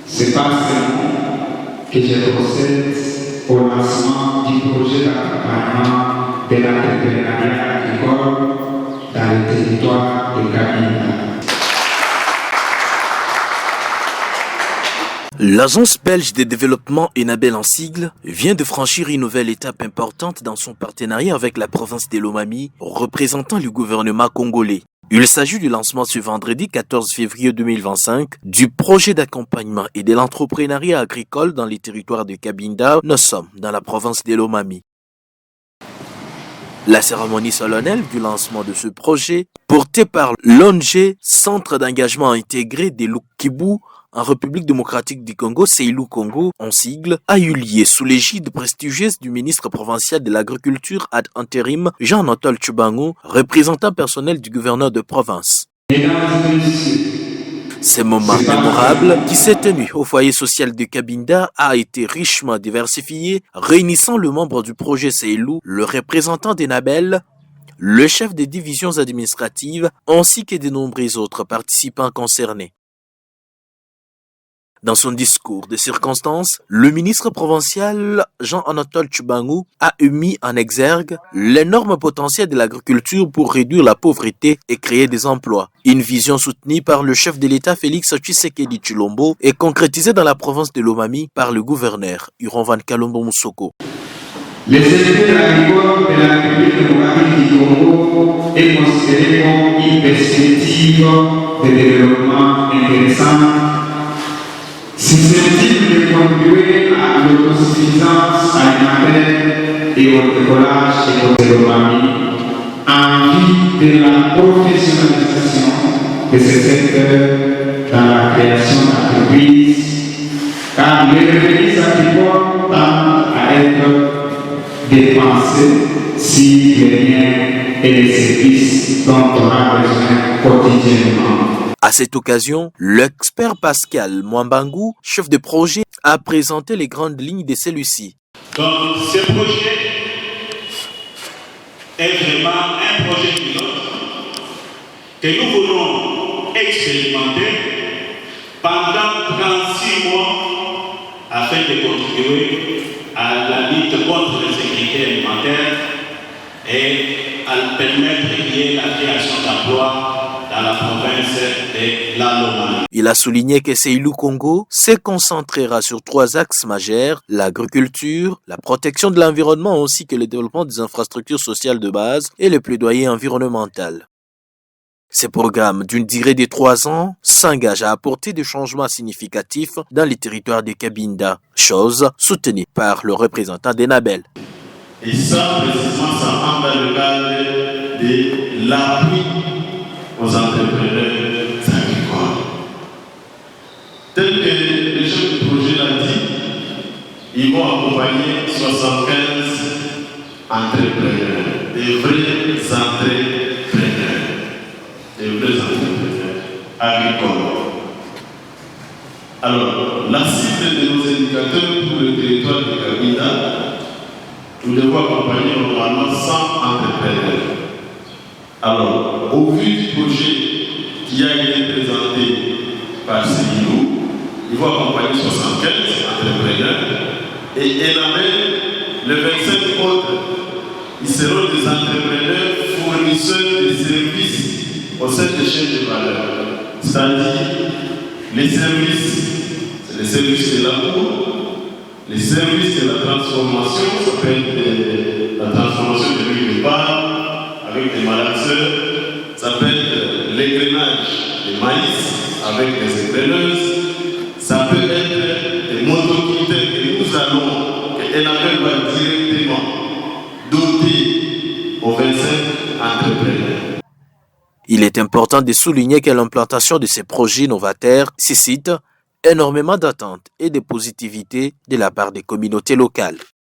C'est pas seulement que je procède au lancement du projet d'accompagnement de l'entrepreneuriat agricole dans le territoire de Cabinda. L'Agence belge de développement ENABEL en sigle vient de franchir une nouvelle étape importante dans son partenariat avec la province de Lomami, représentant le gouvernement congolais. Il s'agit du lancement ce vendredi 14 février 2025 du projet d'accompagnement et de l'entrepreneuriat agricole dans les territoires de Cabinda. Nous sommes dans la province de Lomami. La cérémonie solennelle du lancement de ce projet, portée par l'ONG Centre d'engagement intégré de Lukibu, en République démocratique du Congo, Seilou Congo, en sigle, a eu lieu sous l'égide prestigieuse du ministre provincial de l'Agriculture ad intérim, Jean-Anatole Tshubangou, représentant personnel du gouverneur de province. Ce moment mémorable qui s'est tenu au foyer social de Cabinda a été richement diversifié, réunissant le membre du projet Seilou, le représentant d'ENABEL, le chef des divisions administratives, ainsi que de nombreux autres participants concernés. Dans son discours de circonstance, le ministre provincial Jean-Anatole Tshubangou a mis en exergue l'énorme potentiel de l'agriculture pour réduire la pauvreté et créer des emplois. Une vision soutenue par le chef de l'État Félix Tshisekedi Tshilombo et concrétisée dans la province de Lomami par le gouverneur Huron Kalombo Moussoko. Le secteur agricole de la République démocratique du Congo est considéré comme une perspective de développement intéressante, susceptible de contribuer à l'autosuffisance alimentaire et au décollage économique en vue de la professionnalisation de ce secteur dans la création d'entreprises, car les revenus agricoles tendent à être dépensés si les biens et les services dont on a besoin quotidiennement. À cette occasion, l'expert Pascal Mwambangou, chef de projet, a présenté les grandes lignes de celui-ci. Donc, ce projet est vraiment un projet pilote que nous voulons expérimenter pendant 36 mois afin de contribuer à la lutte contre l'insécurité alimentaire et à permettre qu'il y ait la création d'emplois dans la province de la Lomami. Il a souligné que Seilou Congo se concentrera sur 3 axes majeurs, l'agriculture, la protection de l'environnement ainsi que le développement des infrastructures sociales de base et le plaidoyer environnemental. Ce programme d'une durée de 3 ans s'engage à apporter des changements significatifs dans les territoires de Cabinda, chose soutenue par le représentant d'ENABEL. Et ça, précisément, ça rentre dans le cadre de l'appui aux entrepreneurs agricoles. Tel que le chef du projet l'a dit, ils vont accompagner 75 entrepreneurs, des vrais entrepreneurs agricoles. Alors, la cible de nos indicateurs pour le territoire de Cabinda, nous devons accompagner normalement 100 entrepreneurs. Alors, au vu du projet qui a été présenté par Seilou, il faut accompagner 75 entrepreneurs et ENABEL, les 25 autres, ils seront des entrepreneurs fournisseurs de services au sein des chaînes de valeur. C'est-à-dire les services, c'est les services de l'amour, les services de la transformation, ça peut être la transformation de l'huile de palme avec des malaxeurs, ça peut être l'égrainage de maïs avec des égreineuses, ça peut être des motoculteurs que nous allons, que ENABEL va directement doter aux 25 entrepreneurs. Il est important de souligner que l'implantation de ces projets novateurs suscite énormément d'attentes et de positivité de la part des communautés locales.